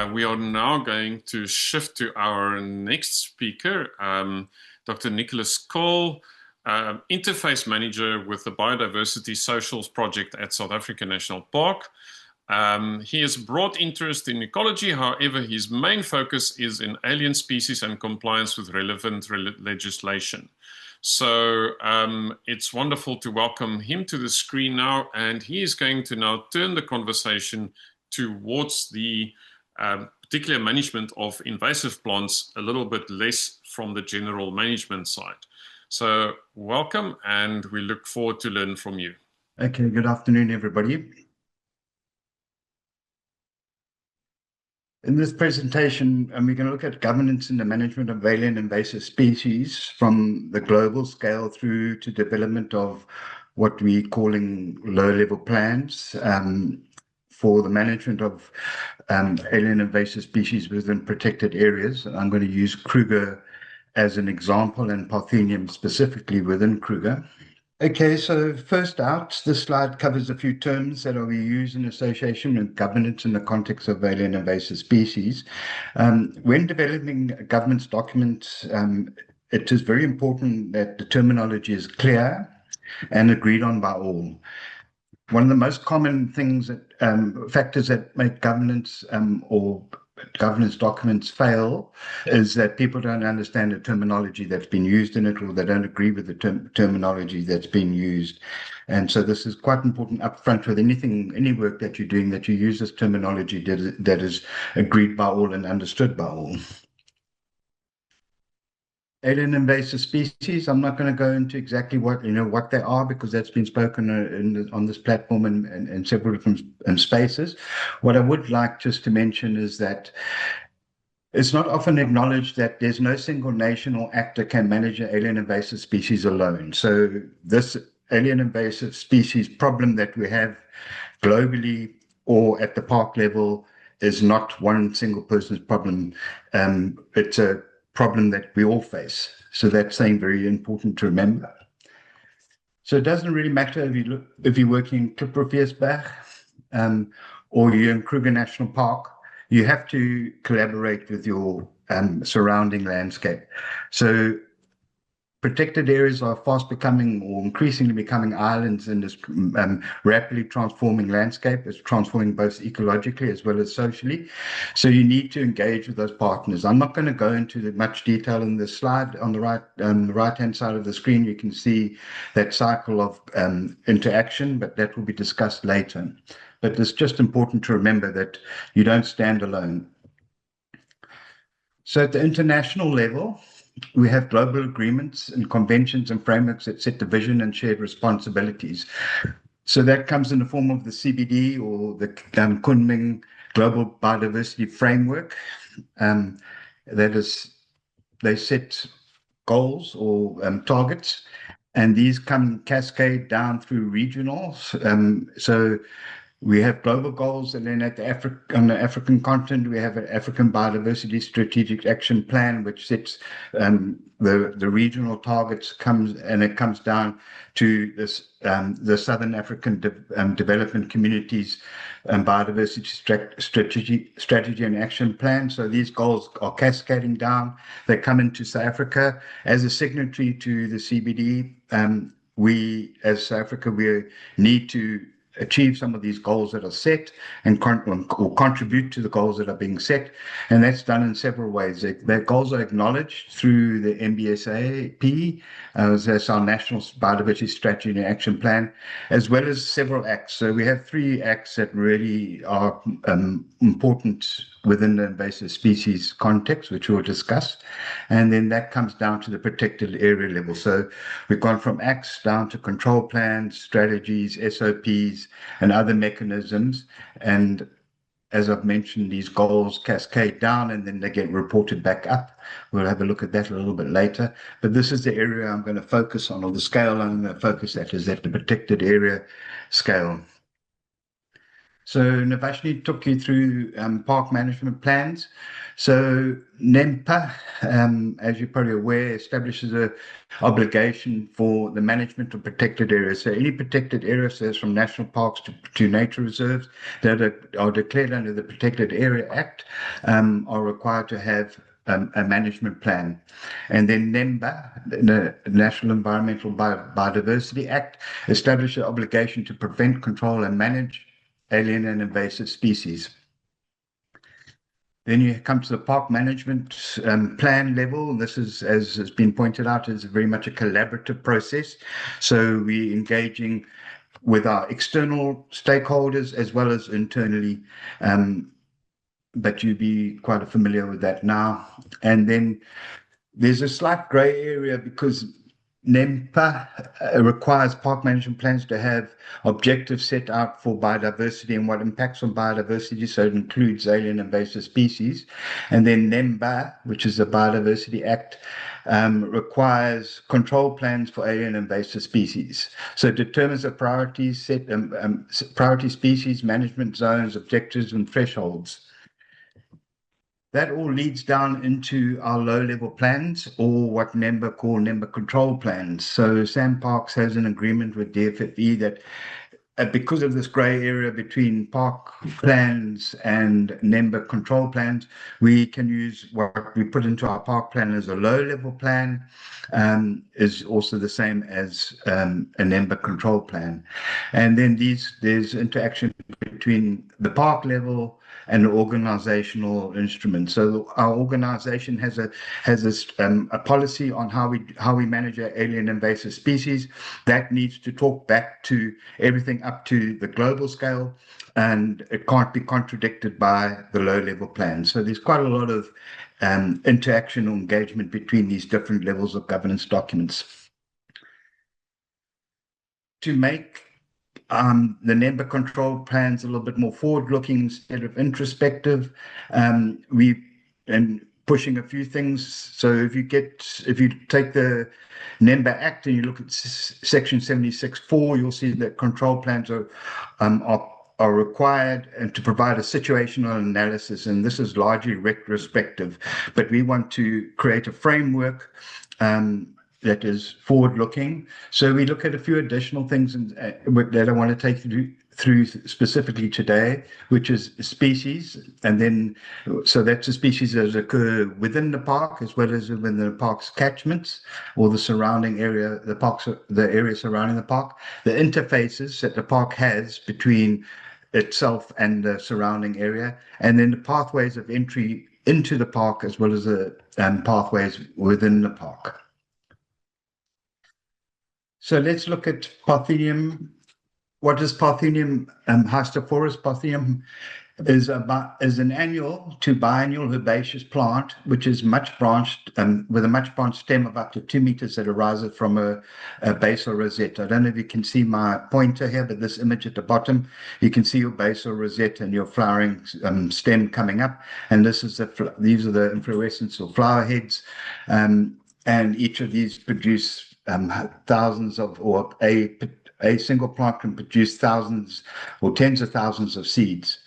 We are now going to shift to our next speaker, Dr. Nicholas Cole, Interface Manager with the Biodiversity Socials Project at South African National Park. He has broad interest in ecology, however, his main focus is in alien species and compliance with relevant legislation. So it's wonderful to welcome him to the screen now, and he is going to now turn the conversation towards the particular management of invasive plants, a little bit less from the general management side. So welcome, and we look forward to learn from you. Okay, good afternoon, everybody. In this presentation, we're going to look at governance in the management of alien invasive species from the global scale through to development of what we're calling low-level plans for the management of alien invasive species within protected areas. I'm going to use Kruger as an example and Parthenium specifically within Kruger. Okay, so first out, this slide covers a few terms that are used in association with governance in the context of alien invasive species. When developing governance documents, it is very important that the terminology is clear and agreed on by all. One of the most common things that factors that make governance or governance documents fail is that people don't understand the terminology that's been used in it, or they don't agree with the terminology that's been used. And so this is quite important up front with any work that you're doing, that you use this terminology that is agreed by all and understood by all. Alien invasive species, I'm not going to go into exactly what they are, because that's been spoken on this platform in several different spaces. What I would like just to mention is that it's not often acknowledged that there's no single nation or actor can manage an alien invasive species alone. So this alien invasive species problem that we have globally or at the park level is not one single person's problem. It's a problem that we all face. So that's something very important to remember. So it doesn't really matter if you're working in Kliproviersberg or you're in Kruger National Park. You have to collaborate with your surrounding landscape. So protected areas are fast becoming or increasingly becoming islands in this rapidly transforming landscape. It's transforming both ecologically as well as socially. So you need to engage with those partners. I'm not going to go into much detail in this slide. On the right-hand side of the screen, you can see that cycle of interaction, but that will be discussed later. But it's just important to remember that you don't stand alone. So at the international level, we have global agreements and conventions and frameworks that set the vision and shared responsibilities. So that comes in the form of the CBD or the Kunming Global Biodiversity Framework. They set goals or targets, and these come cascade down through regionals. So we have global goals, and then on the African continent, we have an African Biodiversity Strategic Action Plan, which sets the regional targets, it comes down to this, the Southern African Development Communities Biodiversity Strategy and Action Plan. So these goals are cascading down. They come into South Africa as a signatory to the CBD. We, as South Africa, we need to achieve some of these goals that are set and or contribute to the goals that are being set. And that's done in several ways. Their goals are acknowledged through the MBSAP, that's our National Biodiversity Strategy and Action Plan, as well as several acts. So we have 3 acts that really are important within the invasive species context, which we'll discuss. And then that comes down to the protected area level. So we've gone from acts down to control plans, strategies, SOPs, and other mechanisms. And as I've mentioned, these goals cascade down and then they get reported back up. We'll have a look at that a little bit later. But this is the area I'm going to focus on, or the scale I'm going to focus at, is at the protected area scale. So Navashni took you through park management plans. So NEMPA, as you're probably aware, establishes a obligation for the management of protected areas. So any protected areas, so from national parks to nature reserves that are declared under the Protected Area Act, are required to have a management plan. And then NEMBA, the National Environmental Biodiversity Act, established an obligation to prevent, control, and manage alien and invasive species. Then you come to the park management plan level. And this is, as has been pointed out, is very much a collaborative process. So we're engaging with our external stakeholders as well as internally. But you'd be quite familiar with that now. And then there's a slight gray area because NEMPA requires park management plans to have objectives set out for biodiversity and what impacts on biodiversity. So it includes alien invasive species. And then NEMBA, which is the Biodiversity Act, requires control plans for alien invasive species. So it determines the priorities, set priority species, management zones, objectives, and thresholds. That all leads down into our low-level plans, or what NEMBA call NEMBA control plans. So SANParks has an agreement with DFFE that because of this grey area between park plans and NEMBA control plans, we can use what we put into our park plan as a low-level plan, is also the same as a NEMBA control plan. And then there's interaction between the park level and organizational instruments. So our organization has a policy on how we manage our alien invasive species that needs to talk back to everything up to the global scale, and it can't be contradicted by the low-level plan. So there's quite a lot of interaction or engagement between these different levels of governance documents. To make the NEMBA control plans a little bit more forward-looking instead of introspective. We've been pushing a few things. So if you take the NEMBA Act and you look at Section 76.4, you'll see that control plans are required and to provide a situational analysis, and this is largely retrospective. But we want to create a framework that is forward-looking. So we look at a few additional things that I want to take through specifically today, which is species. And then, so that's the species that occur within the park as well as within the park's catchments or the surrounding area, the area surrounding the park, the interfaces that the park has between itself and the surrounding area, and then the pathways of entry into the park as well as the pathways within the park. So let's look at Parthenium. What is Parthenium hystophorus? Parthenium is an annual to biennial herbaceous plant, which is much branched, with a much branched stem of up to 2 meters that arises from a basal rosette. I don't know if you can see my pointer here, but this image at the bottom, you can see your basal rosette and your flowering stem coming up. And these are the inflorescence or flower heads. And each of these produce thousands of, or a single plant can produce thousands or tens of thousands of seeds.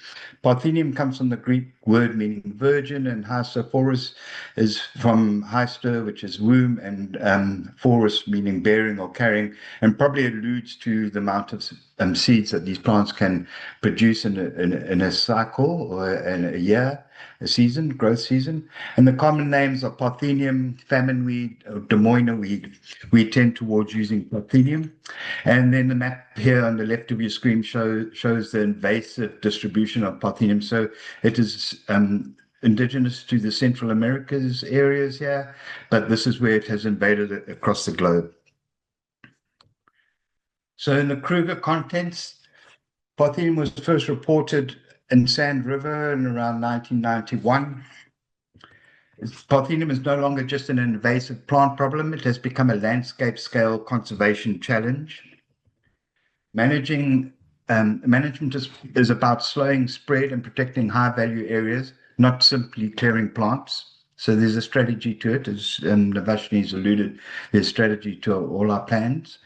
Parthenium comes from the Greek word meaning virgin, and hystophorus is from hyster, which is womb, and phorus meaning bearing or carrying, and probably alludes to the amount of seeds that these plants can produce in a cycle or in a year, a season, growth season. And the common names are Parthenium, famine weed, or Des Moines weed. We tend towards using Parthenium. And then the map here on the left of your screen shows the invasive distribution of Parthenium. So it is indigenous to the Central Americas areas here, but this is where it has invaded across the globe. So in the Kruger contents, Parthenium was first reported in Sand River in around 1991. Parthenium is no longer just an invasive plant problem. It has become a landscape scale conservation challenge. Management is about slowing spread and protecting high value areas, not simply clearing plants. So there's a strategy to it, as Navashni's alluded, there's strategy to all our plans.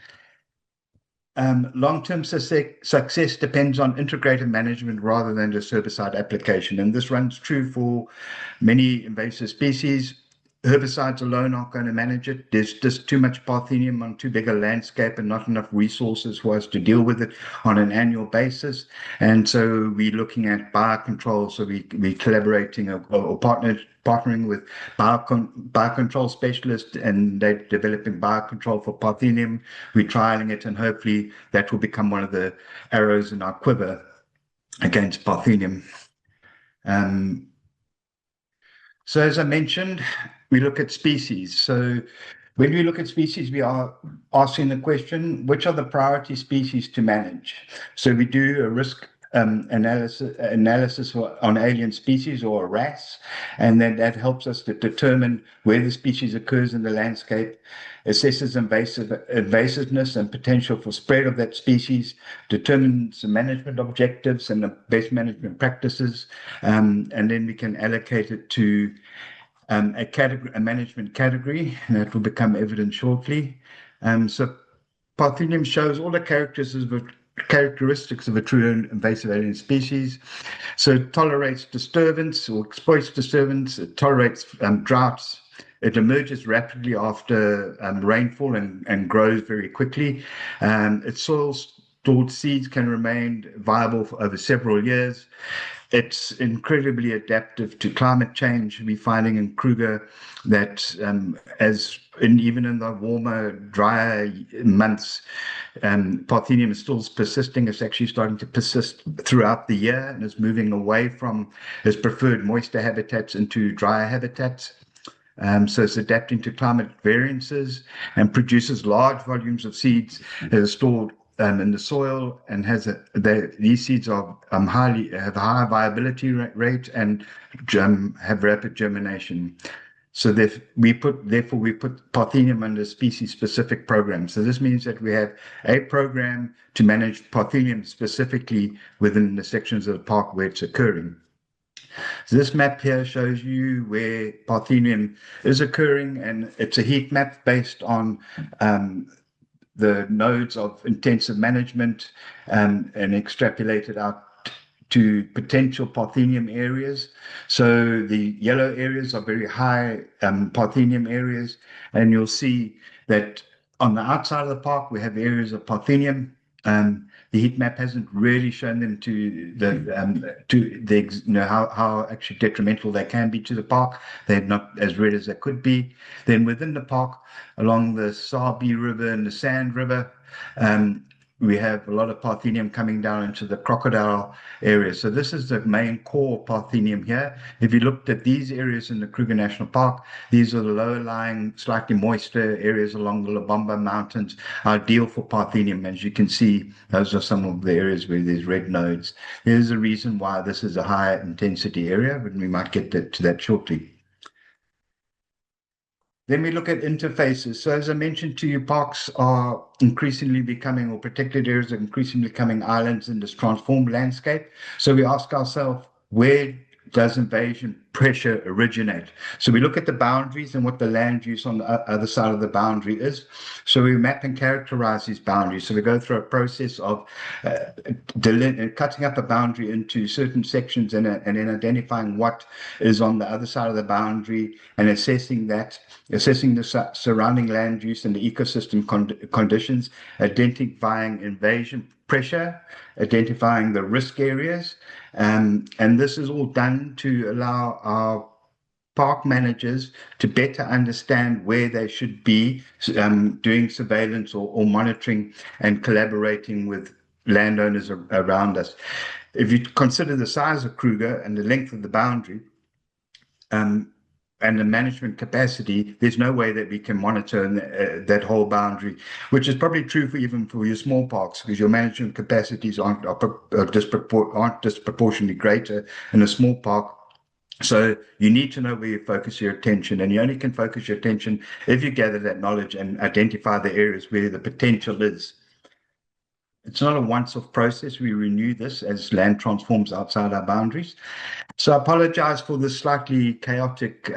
Long-term success depends on integrated management rather than just herbicide application. And this runs true for many invasive species. Herbicides alone aren't going to manage it. There's just too much Parthenium on too big a landscape and not enough resources for us to deal with it on an annual basis. And so we're looking at biocontrol. So we're collaborating or partnering with biocontrol specialists, and they're developing biocontrol for Parthenium. We're trialing it, and hopefully that will become one of the arrows in our quiver against Parthenium. So as I mentioned, we look at species. So when we look at species, we are asking the question, which are the priority species to manage? So we do a risk analysis on alien species, or a RAS, and then that helps us to determine where the species occurs in the landscape, assesses invasiveness and potential for spread of that species, determines the management objectives and the best management practices, and then we can allocate it to a management category, and that will become evident shortly. So Parthenium shows all the characteristics of a true invasive alien species. So it tolerates disturbance or exploits disturbance. It tolerates droughts. It emerges rapidly after rainfall and grows very quickly. Its soil stored seeds can remain viable for over several years. It's incredibly adaptive to climate change. We're finding in Kruger that even in the warmer, drier months, Parthenium is still persisting. It's actually starting to persist throughout the year and is moving away from its preferred moister habitats into drier habitats. So it's adapting to climate variances and produces large volumes of seeds that are stored in the soil, and these seeds have a high viability rate and have rapid germination. So therefore we put Parthenium under species-specific programs. So this means that we have a program to manage Parthenium specifically within the sections of the park where it's occurring. So this map here shows you where Parthenium is occurring, and it's a heat map based on the nodes of intensive management and extrapolated out to potential Parthenium areas. So the yellow areas are very high Parthenium areas, and you'll see that on the outside of the park we have areas of Parthenium. The heat map hasn't really shown them how actually detrimental they can be to the park. They're not as red as they could be. Then within the park, along the Sabi River and the Sand River, we have a lot of Parthenium coming down into the Crocodile area. So this is the main core Parthenium here. If you looked at these areas in the Kruger National Park, these are the lower lying, slightly moister areas along the Lobamba Mountains, ideal for Parthenium. As you can see, those are some of the areas where there's red nodes. There's a reason why this is a higher intensity area, but we might get to that shortly. Then we look at interfaces. So as I mentioned to you, parks are increasingly becoming, or protected areas are increasingly becoming islands in this transformed landscape. So we ask ourselves, where does invasion pressure originate? So we look at the boundaries and what the land use on the other side of the boundary is. So we map and characterize these boundaries. So we go through a process of cutting up a boundary into certain sections and then identifying what is on the other side of the boundary and assessing the surrounding land use and the ecosystem conditions, identifying invasion pressure, identifying the risk areas. And this is all done to allow our park managers to better understand where they should be doing surveillance or monitoring and collaborating with landowners around us. If you consider the size of Kruger and the length of the boundary, and the management capacity, there's no way that we can monitor that whole boundary, which is probably true even for your small parks, because your management capacities aren't disproportionately greater in a small park. So you need to know where you focus your attention, and you only can focus your attention if you gather that knowledge and identify the areas where the potential is. It's not a once-off process. We renew this as land transforms outside our boundaries. So I apologize for this slightly chaotic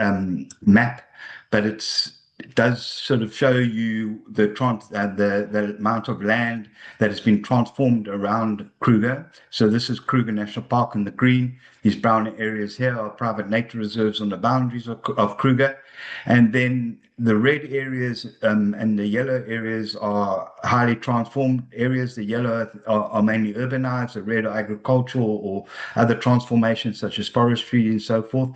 map, but it's does sort of show you the amount of land that has been transformed around Kruger. So this is Kruger National Park in the green. These brown areas here are private nature reserves on the boundaries of Kruger. And then the red areas and the yellow areas are highly transformed areas. The yellow are mainly urbanized, the red are agricultural or other transformations such as forestry and so forth.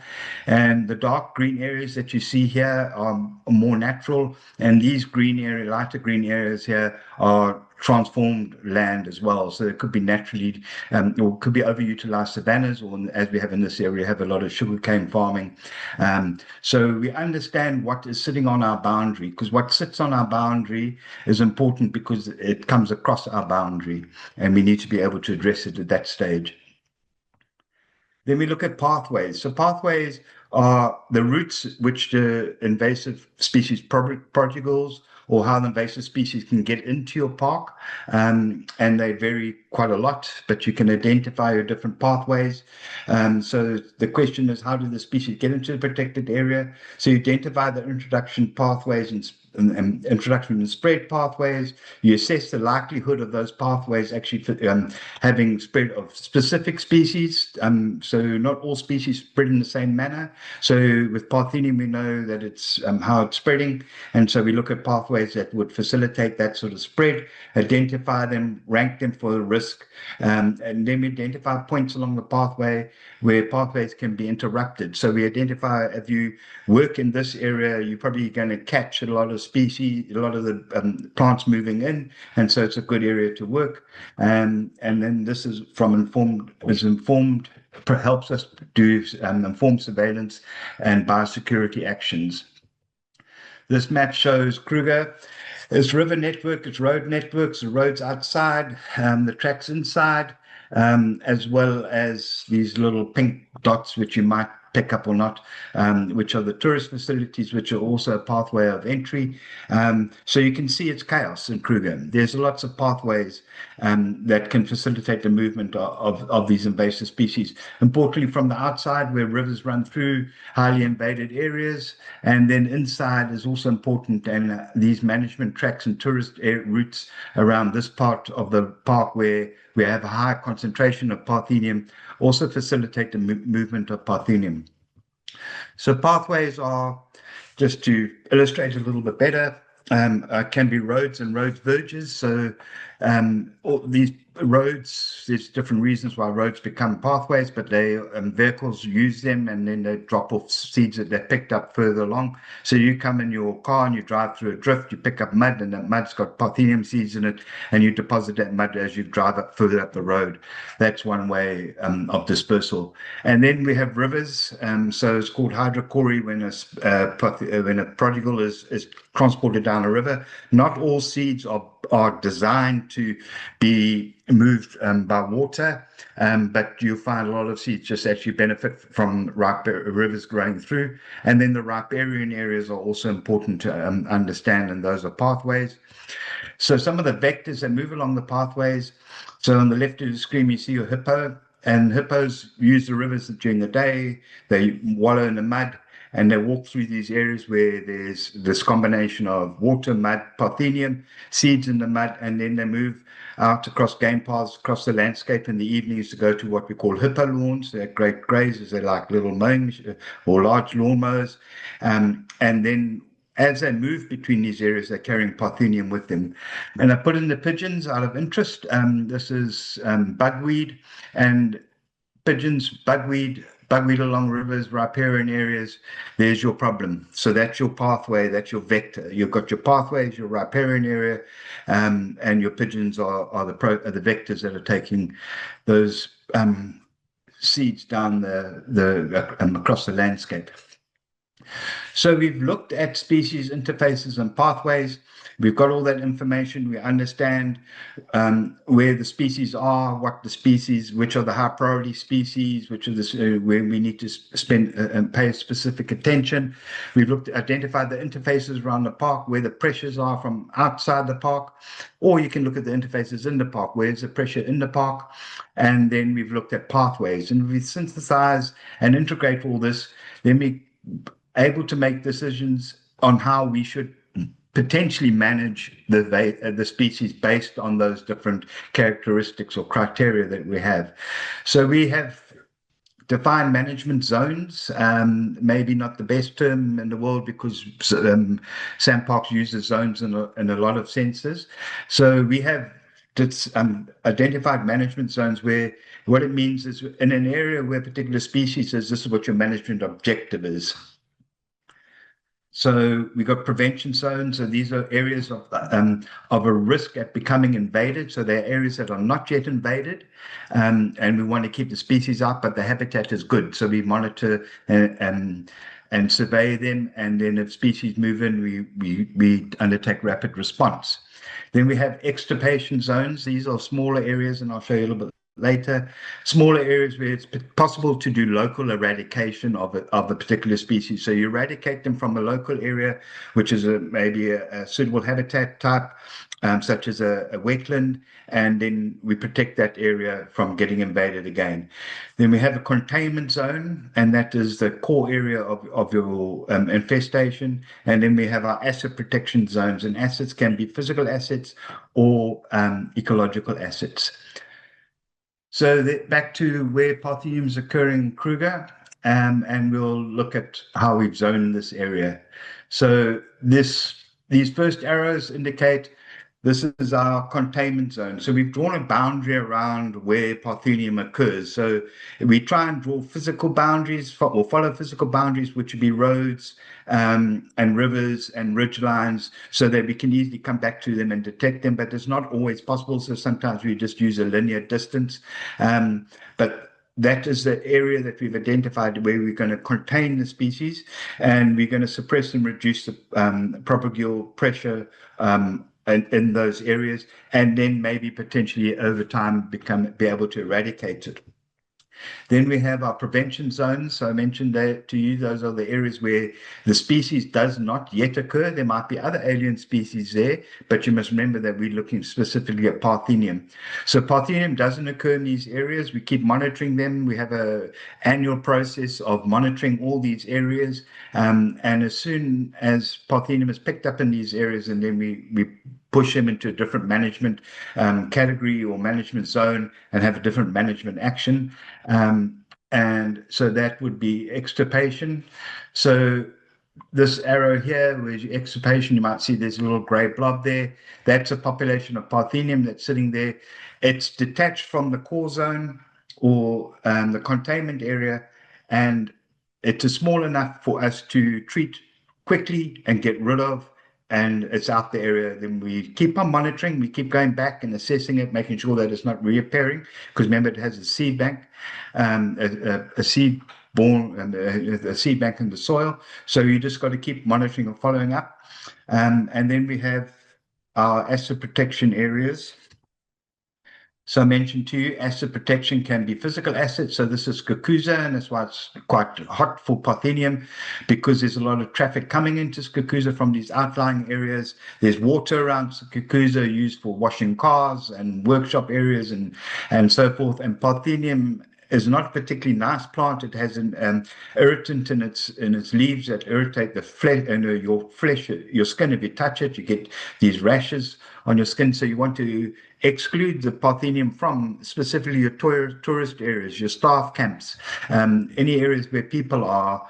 And the dark green areas that you see here are more natural. And these lighter green areas here are transformed land as well. So it could be naturally, or could be overutilized savannas, or as we have in this area, have a lot of sugarcane farming. So we understand what is sitting on our boundary, because what sits on our boundary is important because it comes across our boundary, and we need to be able to address it at that stage. Then we look at pathways. So pathways are the routes which the invasive species prodigals or how the invasive species can get into your park. And they vary quite a lot, but you can identify your different pathways. So the question is, how do the species get into the protected area? So you identify the introduction pathways and introduction and spread pathways. You assess the likelihood of those pathways actually having spread of specific species. So not all species spread in the same manner. So with Parthenium, we know that it's how it's spreading. And so we look at pathways that would facilitate that sort of spread, identify them, rank them for the risk, and then we identify points along the pathway where pathways can be interrupted. So we identify, if you work in this area, you're probably going to catch a lot of species, a lot of the plants moving in, and so it's a good area to work. And then this is informed, helps us do informed surveillance and biosecurity actions. This map shows Kruger. It's river network, it's road networks, the roads outside, the tracks inside, as well as these little pink dots, which you might pick up or not, which are the tourist facilities, which are also a pathway of entry. So you can see it's chaos in Kruger. There's lots of pathways that can facilitate the movement of these invasive species. Importantly, from the outside, where rivers run through highly invaded areas, and then inside is also important, and these management tracks and tourist routes around this part of the park where we have a high concentration of Parthenium also facilitate the movement of Parthenium. So pathways are, just to illustrate a little bit better, can be roads and road verges. So all these roads, there's different reasons why roads become pathways, but vehicles use them and then they drop off seeds that they're picked up further along. So you come in your car and you drive through a drift, you pick up mud, and that mud's got Parthenium seeds in it, and you deposit that mud as you drive up further up the road. That's one way of dispersal. And then we have rivers. So it's called hydrochory when a prodigal is transported down a river. Not all seeds are designed to be moved by water, but you'll find a lot of seeds just actually benefit from rivers growing through. And then the riparian areas are also important to understand, and those are pathways. So some of the vectors that move along the pathways. So on the left of the screen, you see a hippo, and hippos use the rivers during the day. They wallow in the mud, and they walk through these areas where there's this combination of water, mud, Parthenium, seeds in the mud, and then they move out across game paths, across the landscape in the evenings to go to what we call hippo lawns. They're great grazers. They're like little mowing or large lawnmowers. And then as they move between these areas, they're carrying Parthenium with them. And I put in the pigeons out of interest. This is bugweed, and pigeons, bugweed along rivers, riparian areas, there's your problem. So that's your pathway, that's your vector. You've got your pathways, your riparian area, and your pigeons are the vectors that are taking those seeds down across the landscape. So we've looked at species interfaces and pathways. We've got all that information. We understand where the species are, which are the high priority species, which are where we need to spend and pay specific attention. We've identified the interfaces around the park, where the pressures are from outside the park, or you can look at the interfaces in the park, where's the pressure in the park. And then we've looked at pathways, and we synthesize and integrate all this. Then we able to make decisions on how we should potentially manage the species based on those different characteristics or criteria that we have. So we have defined management zones, maybe not the best term in the world because SANParks uses zones in a lot of senses. So we have identified management zones where what it means is in an area where a particular species is, this is what your management objective is. So we got prevention zones. So these are areas of a risk at becoming invaded. So they're areas that are not yet invaded, and we want to keep the species up, but the habitat is good. So we monitor and survey them, and then if species move in, we undertake rapid response. Then we have extirpation zones. These are smaller areas, and I'll show you a little bit later. Smaller areas where it's possible to do local eradication of a particular species. So you eradicate them from a local area, which is maybe a suitable habitat type, such as a wetland, and then we protect that area from getting invaded again. Then we have a containment zone, and that is the core area of your infestation. And then we have our asset protection zones, and assets can be physical assets or ecological assets. So back to where Partheniums occur in Kruger, and we'll look at how we've zoned this area. So these first arrows indicate this is our containment zone. So we've drawn a boundary around where Parthenium occurs. So we try and draw physical boundaries or follow physical boundaries, which would be roads and rivers and ridge lines, so that we can easily come back to them and detect them. But it's not always possible. So sometimes we just use a linear distance. But that is the area that we've identified where we're going to contain the species, and we're going to suppress and reduce the propagular pressure in those areas, and then maybe potentially over time be able to eradicate it. Then we have our prevention zones. So I mentioned that to you, those are the areas where the species does not yet occur. There might be other alien species there, but you must remember that we're looking specifically at Parthenium. So Parthenium doesn't occur in these areas. We keep monitoring them. We have an annual process of monitoring all these areas. And as soon as Parthenium is picked up in these areas, and then we push them into a different management category or management zone and have a different management action. And so that would be extirpation. So this arrow here, where's your extirpation, you might see there's a little gray blob there. That's a population of Parthenium that's sitting there. It's detached from the core zone or the containment area, and it's small enough for us to treat quickly and get rid of, and it's out the area. Then we keep on monitoring, we keep going back and assessing it, making sure that it's not reappearing, because remember it has a seed bank, a seed bank in the soil. So you just got to keep monitoring and following up. And then we have our asset protection areas. So I mentioned to you, asset protection can be physical assets. So this is Kruger, and that's why it's quite hot for Parthenium, because there's a lot of traffic coming into Kruger from these outlying areas. There's water around Kruger used for washing cars and workshop areas and so forth. And Parthenium is not a particularly nice plant. It has an irritant in its leaves that irritate the flesh and your flesh, your skin. If you touch it, you get these rashes on your skin. So you want to exclude the Parthenium from specifically your tourist areas, your staff camps, any areas where people are.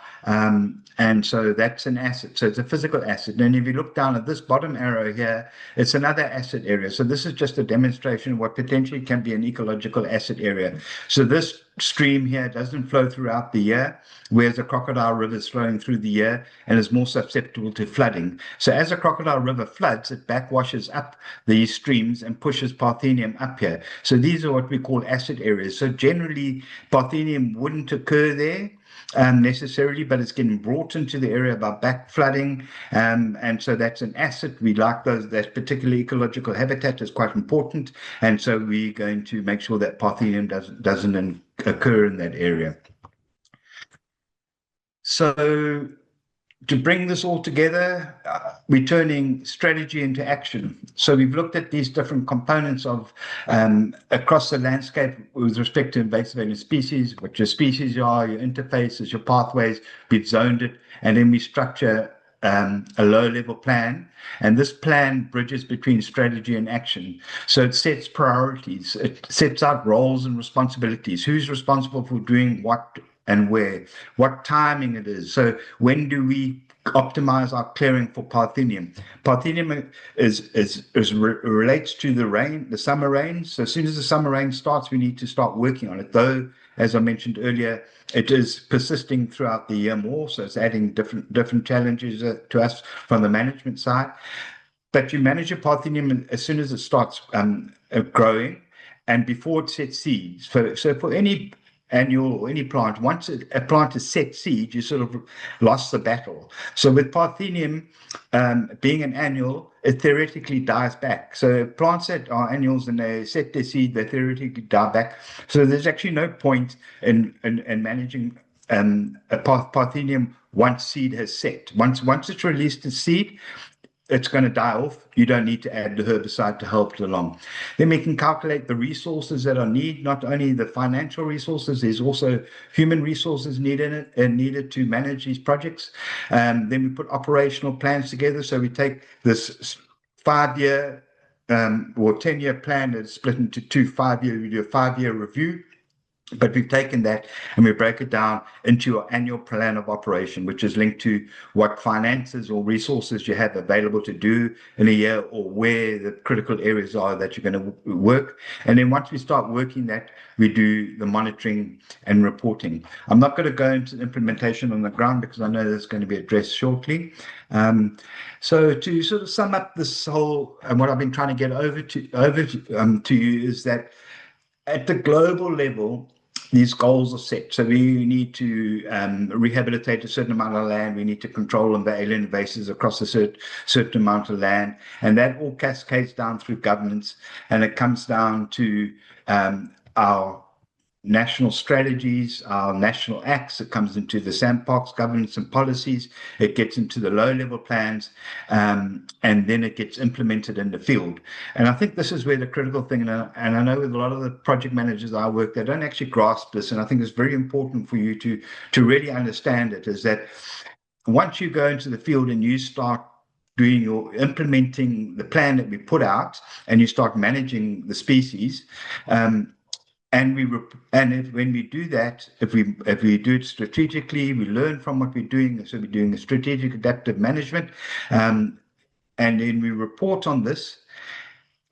And so that's an asset. So it's a physical asset. And if you look down at this bottom arrow here, it's another asset area. So this is just a demonstration of what potentially can be an ecological asset area. So this stream here doesn't flow throughout the year, whereas a crocodile river is flowing through the year and is more susceptible to flooding. So as a crocodile river floods, it backwashes up these streams and pushes Parthenium up here. So these are what we call asset areas. So generally, Parthenium wouldn't occur there necessarily, but it's getting brought into the area by back flooding, and so that's an asset. We like those. That particular ecological habitat is quite important, and so we're going to make sure that Parthenium doesn't occur in that area. So to bring this all together, we're turning strategy into action. So we've looked at these different components of across the landscape with respect to invasive alien species, what your species are, your interfaces, your pathways. We've zoned it, and then we structure a low-level plan, and this plan bridges between strategy and action. So it sets priorities, it sets out roles and responsibilities, who's responsible for doing what and where, what timing it is. So when do we optimize our clearing for Parthenium? Parthenium relates to the rain, the summer rain. So as soon as the summer rain starts, we need to start working on it. Though, as I mentioned earlier, it is persisting throughout the year more, so it's adding different challenges to us from the management side. But you manage your Parthenium as soon as it starts growing, and before it sets seeds. So for any annual or any plant, once a plant has set seed, you sort of lost the battle. So with Parthenium being an annual, it theoretically dies back. So plants that are annuals and they set their seed, they theoretically die back. So there's actually no point in managing a Parthenium once seed has set. Once it's released as seed, it's going to die off. You don't need to add the herbicide to help it along. Then we can calculate the resources that are needed, not only the financial resources, there's also human resources needed to manage these projects. Then we put operational plans together. So we take this 5-year or 10-year plan that's split into 2 5-year, we do a 5-year review. But we've taken that and we break it down into your annual plan of operation, which is linked to what finances or resources you have available to do in a year, or where the critical areas are that you're going to work. And then once we start working that, we do the monitoring and reporting. I'm not going to go into implementation on the ground because I know that's going to be addressed shortly. So to sort of sum up this whole, and what I've been trying to get over to you is that at the global level, these goals are set. So we need to rehabilitate a certain amount of land. We need to control alien invasives across a certain amount of land. And that all cascades down through governance. And it comes down to our national strategies, our national acts. It comes into the SANParks governance and policies. It gets into the low-level plans, and then it gets implemented in the field. And I think this is where the critical thing, and I know with a lot of the project managers I work, they don't actually grasp this, and I think it's very important for you to really understand it, is that once you go into the field and you start implementing the plan that we put out, and you start managing the species, when we do that, if we do it strategically, we learn from what we're doing. So we're doing a strategic adaptive management, and then we report on this.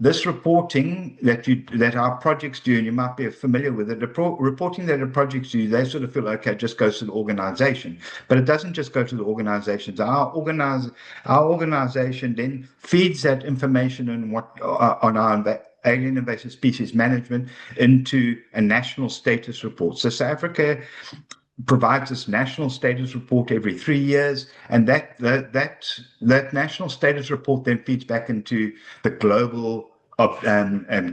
This reporting that our projects do, and you might be familiar with it, the reporting that our projects do, they sort of feel, okay, it just goes to the organization. But it doesn't just go to the organizations. Our organization then feeds that information on our alien invasive species management into a national status report. So South Africa provides this national status report every 3 years, and that national status report then feeds back into the global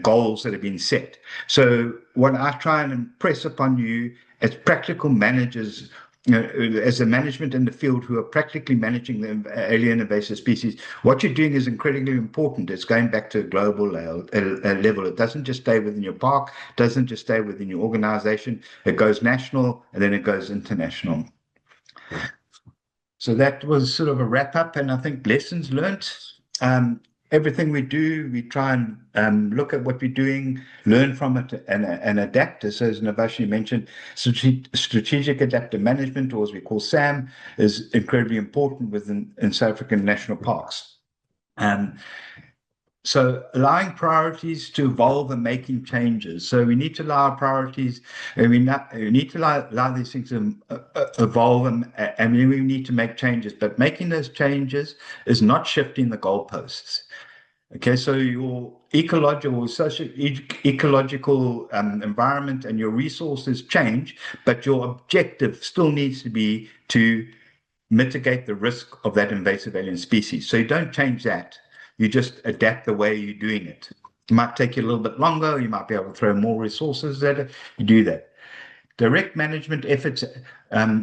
goals that have been set. So what I try and impress upon you as practical managers, as a management in the field who are practically managing the alien invasive species, what you're doing is incredibly important. It's going back to a global level. It doesn't just stay within your park, doesn't just stay within your organization. It goes national, and then it goes international. So that was sort of a wrap up, and I think lessons learned. Everything we do, we try and look at what we're doing, learn from it, and adapt. So as Navashni mentioned, strategic adaptive management, or as we call SAM, is incredibly important in South African national parks. So allowing priorities to evolve and making changes. So we need to allow our priorities, and we need to allow these things to evolve, and we need to make changes. But making those changes is not shifting the goalposts. Okay, so your ecological, ecological environment and your resources change, but your objective still needs to be to mitigate the risk of that invasive alien species. So you don't change that. You just adapt the way you're doing it. It might take you a little bit longer. You might be able to throw more resources at it. You do that. Direct management efforts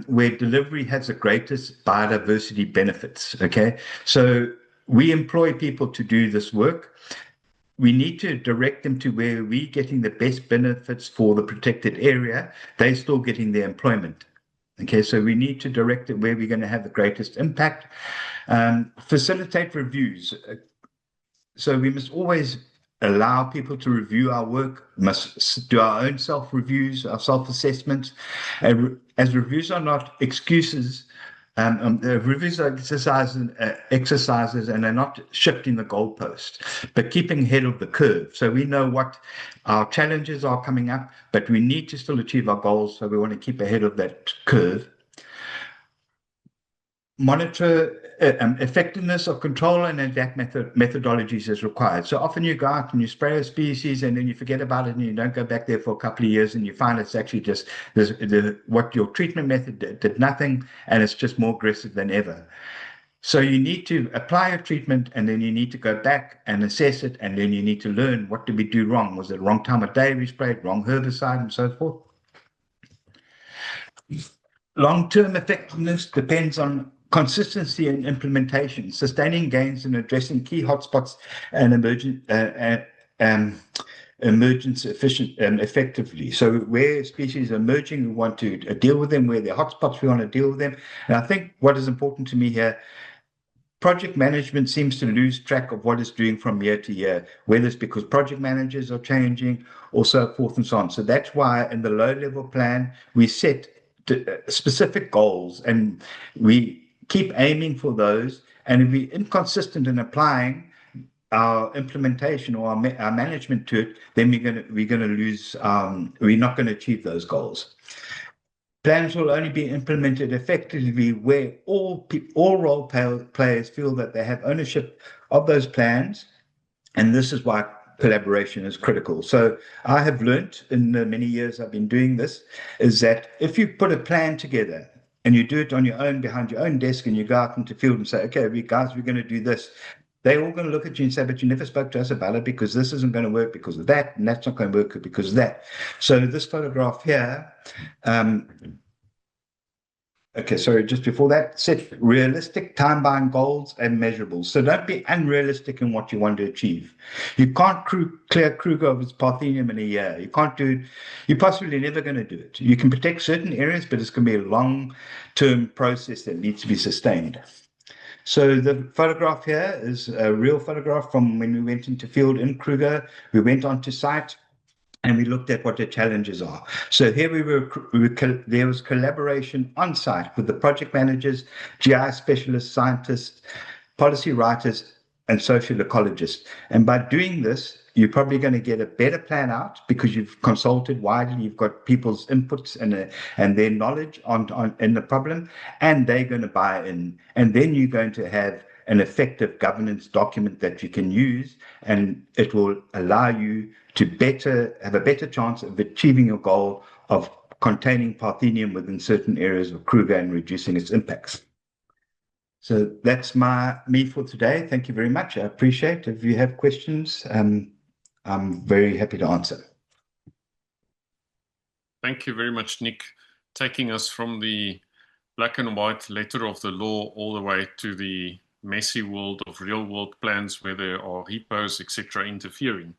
where delivery has the greatest biodiversity benefits. Okay, so we employ people to do this work. We need to direct them to where we're getting the best benefits for the protected area. They're still getting their employment. Okay, so we need to direct it where we're going to have the greatest impact. Facilitate reviews. So we must always allow people to review our work, must do our own self-reviews, our self-assessments. As reviews are not excuses, the reviews are exercises and they're not shifting the goalpost, but keeping ahead of the curve. So we know what our challenges are coming up, but we need to still achieve our goals. So we want to keep ahead of that curve. Monitor effectiveness of control and adapt methodologies as required. So often you go out and you spray a species and then you forget about it and you don't go back there for a couple of years and you find it's actually just what your treatment method did nothing and it's just more aggressive than ever. So you need to apply a treatment and then you need to go back and assess it and then you need to learn what did we do wrong? Was it the wrong time of day we sprayed, wrong herbicide and so forth? Long-term effectiveness depends on consistency and implementation, sustaining gains and addressing key hotspots and emergence effectively. So where species are emerging, we want to deal with them. Where they're hotspots, we want to deal with them. And I think what is important to me here, project management seems to lose track of what it's doing from year to year, whether it's because project managers are changing or so forth and so on. So that's why in the low-level plan, we set specific goals and we keep aiming for those. And if we're inconsistent in applying our implementation or our management to it, then we're gonna lose. We're not going to achieve those goals. Plans will only be implemented effectively where all role players feel that they have ownership of those plans, and this is why collaboration is critical. So I have learned in the many years I've been doing this is that if you put a plan together and you do it on your own behind your own desk and you go out into the field and say, okay, we're going to do this. They're all going to look at you and say, but you never spoke to us about it because this isn't going to work because of that, and that's not going to work because of that. So this photograph here, okay, sorry, just before that, set realistic time-bound goals and measurables. So don't be unrealistic in what you want to achieve. You can't clear Kruger of its Parthenium in a year. You can't do it. You're possibly never going to do it. You can protect certain areas, but it's going to be a long-term process that needs to be sustained. So the photograph here is a real photograph from when we went into field in Kruger. We went onto site and we looked at what the challenges are. So here there was collaboration on site with the project managers, GI specialists, scientists, policy writers, and social ecologists. And by doing this, you're probably going to get a better plan out because you've consulted widely, you've got people's inputs and their knowledge in the problem, and they're going to buy in. And then you're going to have an effective governance document that you can use, and it will allow you to have a better chance of achieving your goal of containing Parthenium within certain areas of Kruger and reducing its impacts. So that's me for today. Thank you very much. I appreciate it. If you have questions, I'm very happy to answer. Thank you very much, Nick, taking us from the black and white letter of the law all the way to the messy world of real world plans where there are repos, etc., interfering.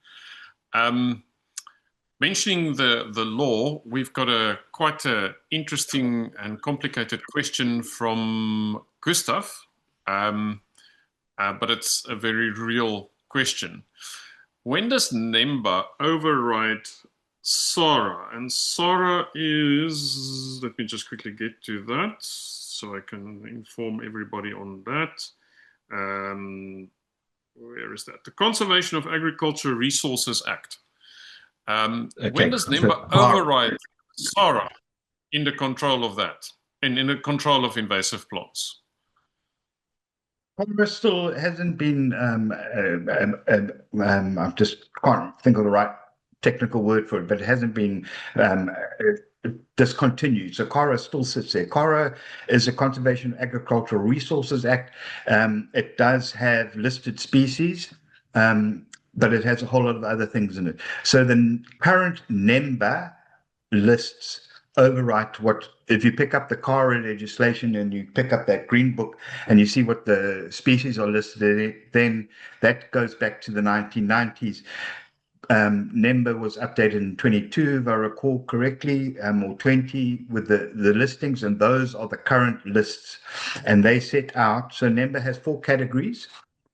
Mentioning the law, we've got quite an interesting and complicated question from Gustav, but it's a very real question. When does NEMBA override SARA? And SARA is, let me just quickly get to that so I can inform everybody on that. Where is that? The Conservation of Agricultural Resources Act. Okay. When does NEMBA override SARA in the control of that and in the control of invasive plants? Congress still hasn't been, I just can't think of the right technical word for it, but it hasn't been discontinued. So CARA still sits there. CARA is a Conservation of Agricultural Resources Act. It does have listed species, but it has a whole lot of other things in it. So the current NEMBA lists overwrite what, if you pick up the CARA legislation and you pick up that green book and you see what the species are listed in, then that goes back to the 1990s. NEMBA was updated in 22, if I recall correctly, or 20 with the listings, and those are the current lists. And they set out, so NEMBA has 4 categories.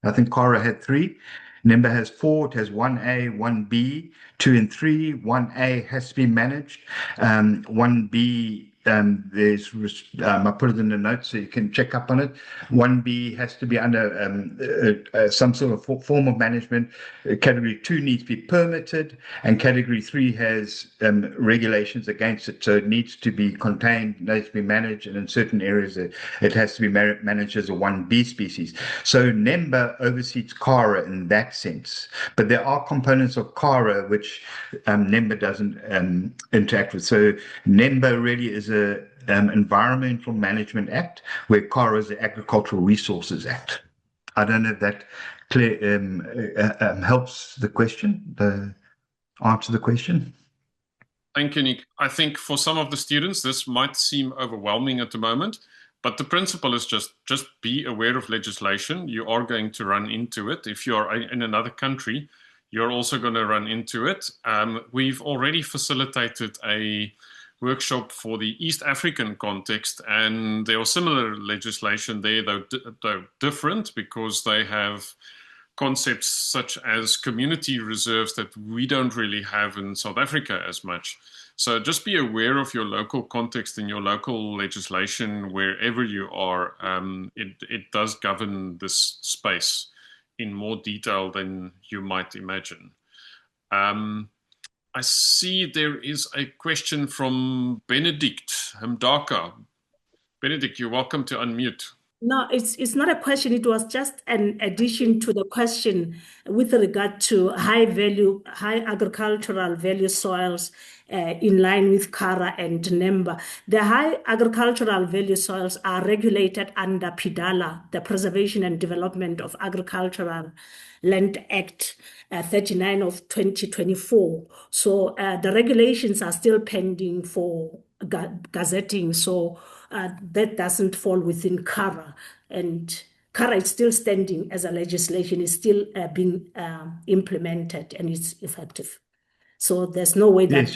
I think Kara had 3. NEMBA has 4. It has 1A, 1B, 2 and 3. 1A has to be managed. 1B, I put it in the notes so you can check up on it. 1B has to be under some sort of form of management. Category 2 needs to be permitted, and Category 3 has regulations against it. So it needs to be contained, needs to be managed, and in certain areas it has to be managed as a 1B species. So NEMBA oversees Kara in that sense, but there are components of Kara which NEMBA doesn't interact with. So NEMBA really is a Environmental Management Act, where Kara is the Agricultural Resources Act. I don't know if that clear helps the question, answer the question. Thank you, Nick. I think for some of the students, this might seem overwhelming at the moment, but the principle is just be aware of legislation. You are going to run into it. If you are in another country, you're also going to run into it. We've already facilitated a workshop for the East African context, and there was similar legislation there, though different, because they have concepts such as community reserves that we don't really have in South Africa as much. So just be aware of your local context and your local legislation wherever you are. It does govern this space in more detail than you might imagine. I see there is a question from Benedict Mdaka. Benedict, you're welcome to unmute. No, it's not a question. It was just an addition to the question with regard to high agricultural value soils in line with Kara and NEMBA. The high agricultural value soils are regulated under PIDALA, the Preservation and Development of Agricultural Land Act 39 of 2024. So the regulations are still pending for gazetting. So that doesn't fall within Kara, and Kara is still standing as a legislation, is still being implemented, and it's effective. So there's no way that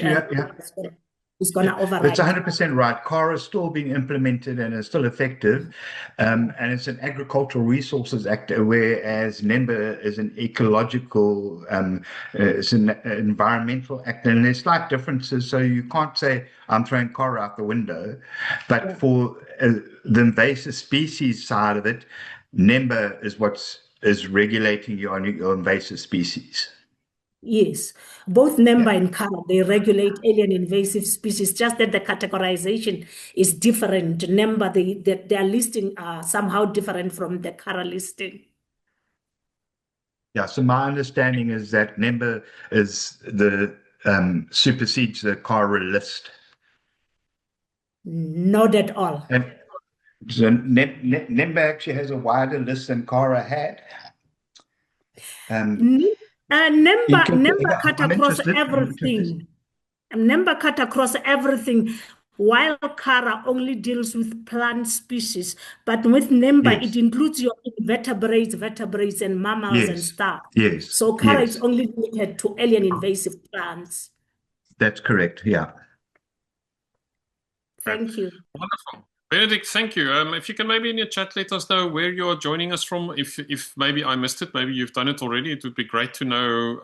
it's going to override. It's 100% right. Kara is still being implemented and is still effective, and it's an Agricultural Resources Act, whereas NEMBA is an ecological, it's an environmental act, and there's slight differences. So you can't say I'm throwing Kara out the window, but for the invasive species side of it, NEMBA is regulating your invasive species. Yes, both NEMBA and Kara, they regulate alien invasive species, just that the categorization is different. NEMBA, their listing are somehow different from the Kara listing. Yeah, so my understanding is that NEMBA is supersedes the Kara list. Not at all. And so NEMBA actually has a wider list than Kara had. NEMBA cut across everything. NEMBA cut across everything, while Kara only deals with plant species. But with NEMBA, it includes your invertebrates, vertebrates, and mammals and stuff. Yes. So Kara is only limited to alien invasive plants. That's correct. Yeah. Thank you. Wonderful. Benedict, thank you. If you can maybe in your chat let us know where you are joining us from. If maybe I missed it, maybe you've done it already. It would be great to know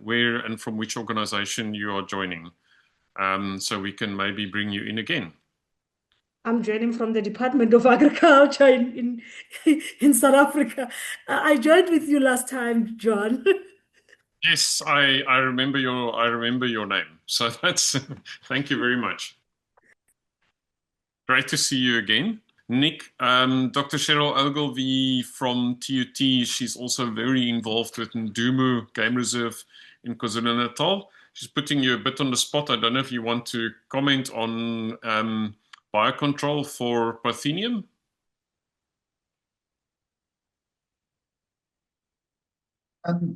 where and from which organization you are joining, so we can maybe bring you in again. I'm joining from the Department of Agriculture in South Africa. I joined with you last time, John. Yes, I remember your name. So that's thank you very much. Great to see you again. Nick, Dr. Cheryl Ogilvie from TUT, she's also very involved with Ndumu Game Reserve in KwaZulu-Natal. She's putting you a bit on the spot. I don't know if you want to comment on biocontrol for Parthenium. Biocontrol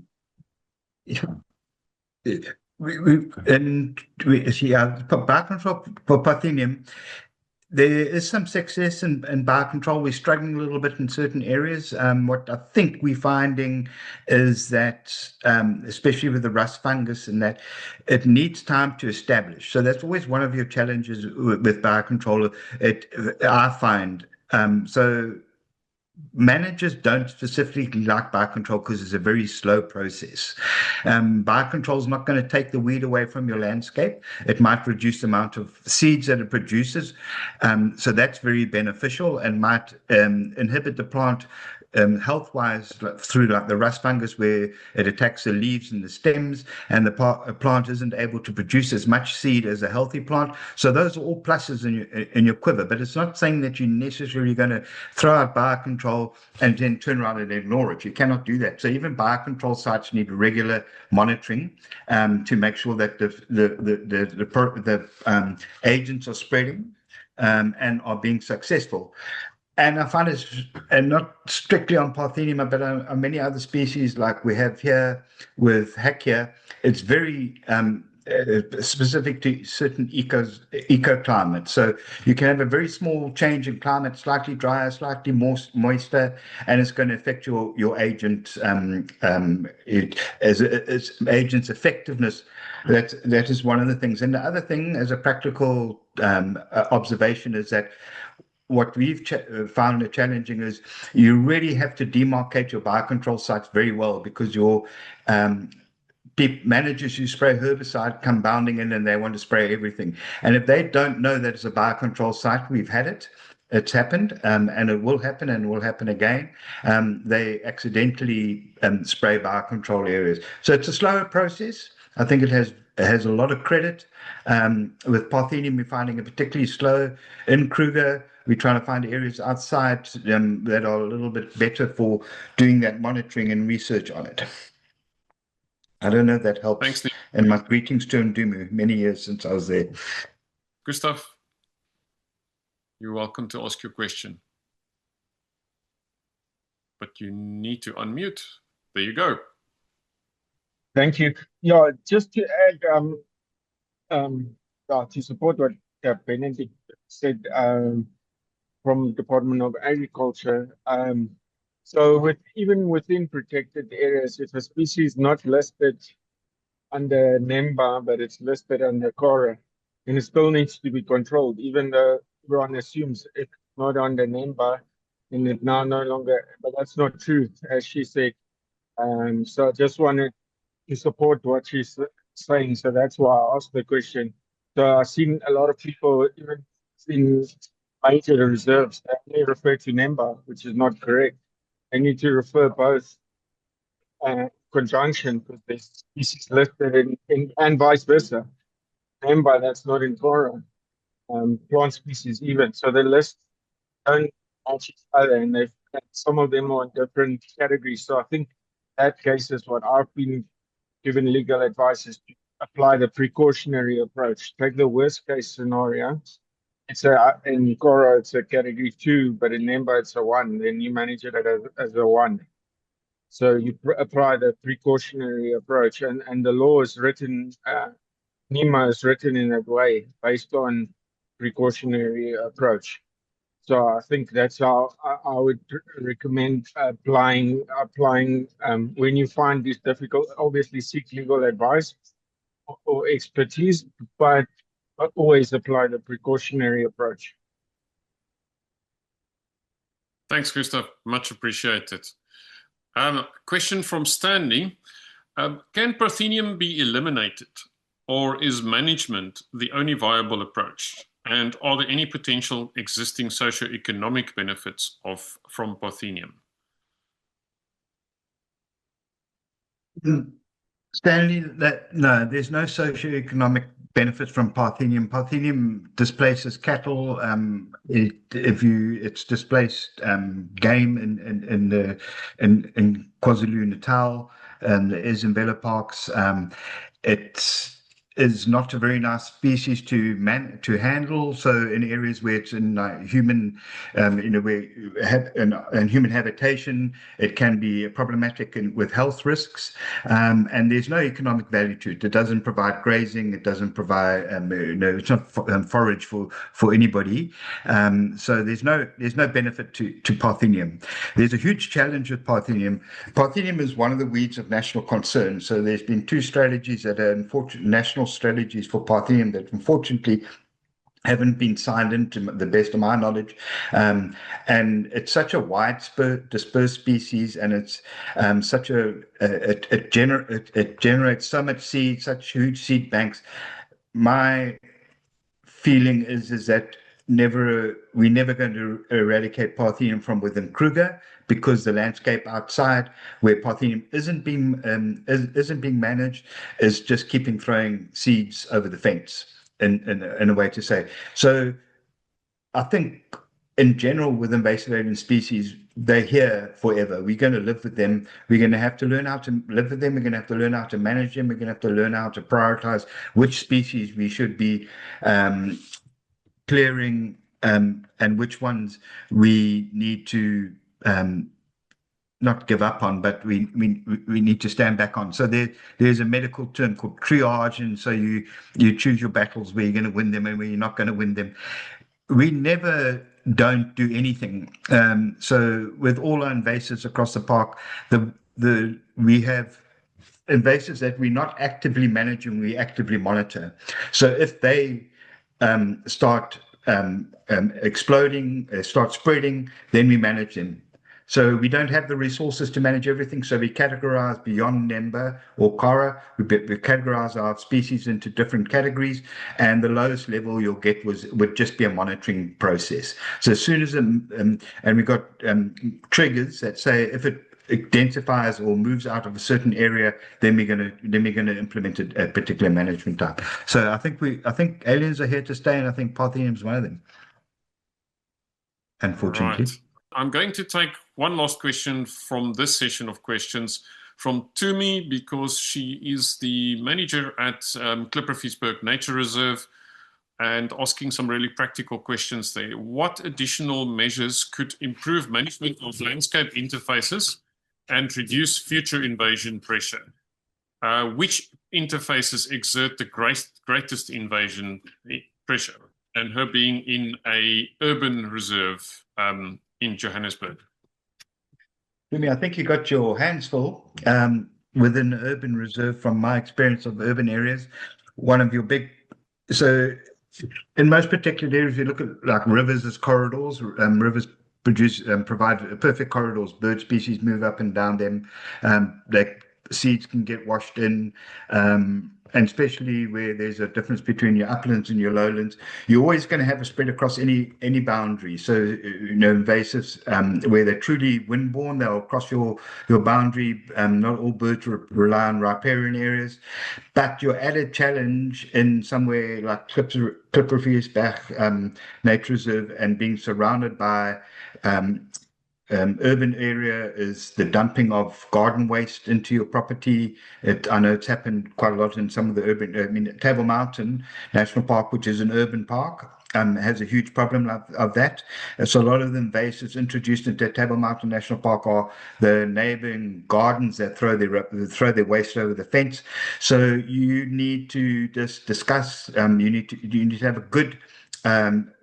for Parthenium, There is some success in biocontrol. We're struggling a little bit in certain areas. What I think we're finding is that, especially with the rust fungus, and that it needs time to establish. So that's always one of your challenges with biocontrol. I find. So managers don't specifically like biocontrol because it's a very slow process. Biocontrol is not going to take the weed away from your landscape. It might reduce the amount of seeds that it produces. So that's very beneficial and might inhibit the plant health-wise through like the rust fungus, where it attacks the leaves and the stems, and the plant isn't able to produce as much seed as a healthy plant. So those are all pluses in your quiver, but it's not saying that you're necessarily going to throw out biocontrol and then turn around and ignore it. You cannot do that. So even biocontrol sites need regular monitoring to make sure that the agents are spreading and are being successful. And I find it's, and not strictly on Parthenium, but on many other species like we have here with Hackia, it's very specific to certain ecoclimates. So you can have a very small change in climate, slightly drier, slightly more moister, and it's going to affect your agent as agent's effectiveness. That is one of the things. And the other thing, as a practical observation, is that what we've found challenging is you really have to demarcate your biocontrol sites very well, because your managers who spray herbicide come bounding in and they want to spray everything. And if they don't know that it's a biocontrol site, we've had it. It's happened, and it will happen, and will happen again. They accidentally spray biocontrol areas. So it's a slower process. I think it has a lot of credit. With Parthenium, we're finding it particularly slow. In Kruger, we're trying to find areas outside that are a little bit better for doing that monitoring and research on it. I don't know if that helps. Thanks, Nick. And my greetings to Ndumu, many years since I was there. Gustav, you're welcome to ask your question. But you need to unmute. There you go. Thank you. Yeah, just to add, to support what Benedict said from Department of Agriculture. So even within protected areas, if a species is not listed under NEMBA, but it's listed under CORA, then it still needs to be controlled, even though everyone assumes it's not under NEMBA, and it now no longer, but that's not true, as she said. So I just wanted to support what she's saying. So that's why I asked the question. So I've seen a lot of people, even in major reserves, they refer to NEMBA, which is not correct. They need to refer both conjunction, because there's species listed in and vice versa. NEMBA, that's not in CORA, plant species even. So the list don't match each other, and some of them are in different categories. So I think that case is what I've been given legal advice, is to apply the precautionary approach. Take the worst case scenario. In CORA, it's a category 2, but in NEMBA, it's a 1. Then you manage it as a 1. So you apply the precautionary approach. And the law is written, NEMA is written in that way, based on precautionary approach. So I think that's how I would recommend applying when you find this difficult. Obviously, seek legal advice or expertise, but always apply the precautionary approach. Thanks, Gustav. Much appreciated. Question from Stanley. Can Parthenium be eliminated, or is management the only viable approach? And are there any potential existing socioeconomic benefits from Parthenium? Stanley, no, there's no socioeconomic benefits from Parthenium. Parthenium displaces cattle. It's displaced game in KwaZulu-Natal, and there is in SANParks. is not a very nice species to handle. So in areas where it's in human, where in human habitation, it can be problematic with health risks. And there's no economic value to it. It doesn't provide grazing. It doesn't provide, it's not forage for anybody. So there's no benefit to Parthenium. There's a huge challenge with Parthenium. Parthenium is one of the weeds of national concern. So there's been two strategies that are national strategies for Parthenium that unfortunately haven't been signed into the best of my knowledge. And it's such a widespread dispersed species, and it's such it generates so much seed, such huge seed banks. My feeling is that we're never going to eradicate Parthenium from within Kruger, because the landscape outside where Parthenium isn't being managed is just keeping throwing seeds over the fence, in a way to say. So I think in general with invasive alien species, they're here forever. We're going to live with them. We're going to have to learn how to live with them. We're going to have to learn how to manage them. We're going to have to learn how to prioritize which species we should be clearing, and which ones we need to not give up on, but we need to stand back on. So there's a medical term called triage, and so you choose your battles where you're going to win them and where you're not going to win them. We never don't do anything. So with all our invasives across the park, we have invasives that we're not actively managing, we actively monitor. So if they start exploding, start spreading, then we manage them. So we don't have the resources to manage everything. So we categorize beyond NEMBA or CORA. We categorize our species into different categories, and the lowest level you'll get would just be a monitoring process. So as soon as and we've got triggers that say if it identifies or moves out of a certain area, then we're going to implement a particular management type. So I think aliens are here to stay, and I think Parthenium is one of them, unfortunately. Right. I'm going to take one last question from this session of questions from Tumi, because she is the manager at Klipperfietsburg Nature Reserve, and asking some really practical questions there. What additional measures could improve management of landscape interfaces and reduce future invasion pressure? Which interfaces exert the greatest invasion pressure? And her being in an urban reserve in Johannesburg. I think you got your hands full within an urban reserve. From my experience of urban areas, one of your so in most particular areas, you look at like rivers as corridors. Rivers provide perfect corridors. Bird species move up and down them. Seeds can get washed in. And especially where there's a difference between your uplands and your lowlands, you're always going to have a spread across any boundary. So, invasives, where they're truly windborne, they'll cross your boundary. Not all birds rely on riparian areas, but your added challenge in somewhere like Klipperfietsburg Nature Reserve and being surrounded by urban area is the dumping of garden waste into your property. I know it's happened quite a lot in some of the urban. Table Mountain National Park, which is an urban park, has a huge problem of that. So a lot of the invasives introduced into Table Mountain National Park are the neighboring gardens that throw their waste over the fence. So you need to just discuss. You need to have a good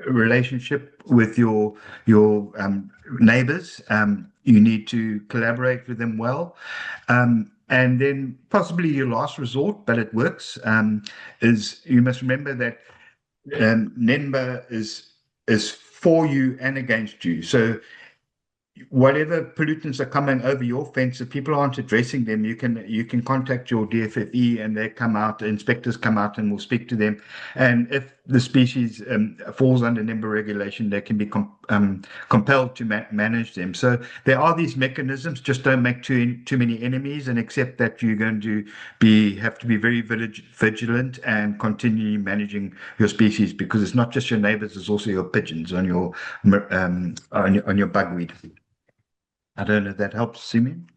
relationship with your neighbors. You need to collaborate with them well. And then possibly your last resort, but it works, is you must remember that NEMBA is for you and against you. So whatever pollutants are coming over your fence, if people aren't addressing them, you can contact your DFFE, and they come out, inspectors come out and will speak to them. And if the species falls under NEMBA regulation, they can be compelled to manage them. So there are these mechanisms. Just don't make too many enemies, and accept that you're going to have to be very vigilant and continually managing your species, because it's not just your neighbors, it's also your pigeons on your bugweed. I don't know if that helps, Simeon.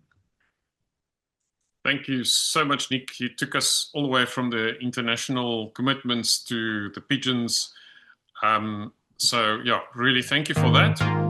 Thank you so much, Nick. You took us all the way from the international commitments to the pigeons. So, yeah, really thank you for that.